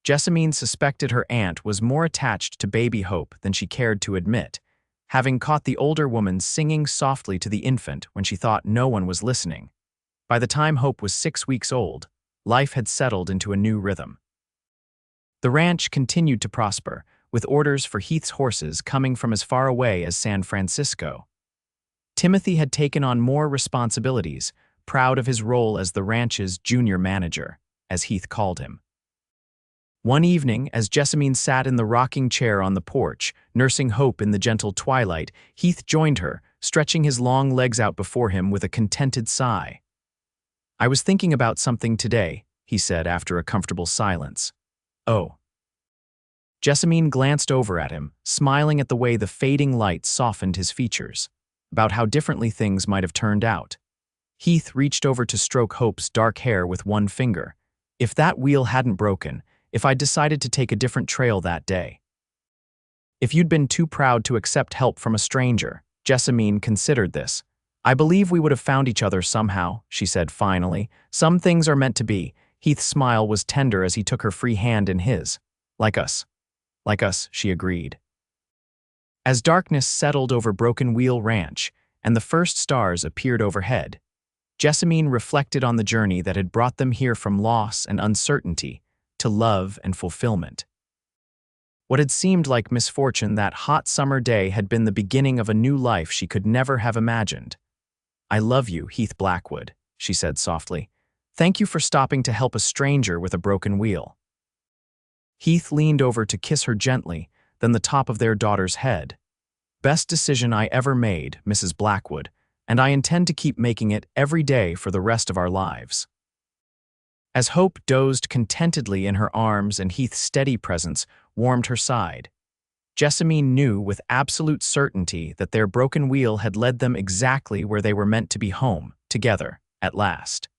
Jessamine suspected her aunt was more attached to baby Hope than she cared to admit, having caught the older woman singing softly to the infant when she thought no one was listening. By the time Hope was 6 weeks old, life had settled into a new rhythm. The ranch continued to prosper, with orders for Heath's horses coming from as far away as San Francisco. Timothy had taken on more responsibilities, proud of his role as the ranch's junior manager, as Heath called him. One evening, as Jessamine sat in the rocking chair on the porch, nursing Hope in the gentle twilight, Heath joined her, stretching his long legs out before him with a contented sigh. "I was thinking about something today," he said after a comfortable silence. "Oh." Jessamine glanced over at him, smiling at the way the fading light softened his features, about how differently things might have turned out. Heath reached over to stroke Hope's dark hair with one finger. "If that wheel hadn't broken, if I'd decided to take a different trail that day. If you'd been too proud to accept help from a stranger," Jessamine considered this. "I believe we would have found each other somehow," she said finally. "Some things are meant to be." Heath's smile was tender as he took her free hand in his. Like us," she agreed. As darkness settled over Broken Wheel Ranch and the first stars appeared overhead, Jessamine reflected on the journey that had brought them here from loss and uncertainty to love and fulfillment. What had seemed like misfortune that hot summer day had been the beginning of a new life she could never have imagined. "I love you, Heath Blackwood," she said softly. "Thank you for stopping to help a stranger with a broken wheel." Heath leaned over to kiss her gently, then the top of their daughter's head. "Best decision I ever made, Mrs. Blackwood, and I intend to keep making it every day for the rest of our lives." As Hope dozed contentedly in her arms and Heath's steady presence warmed her side, Jessamine knew with absolute certainty that their broken wheel had led them exactly where they were meant to be, home, together, at last.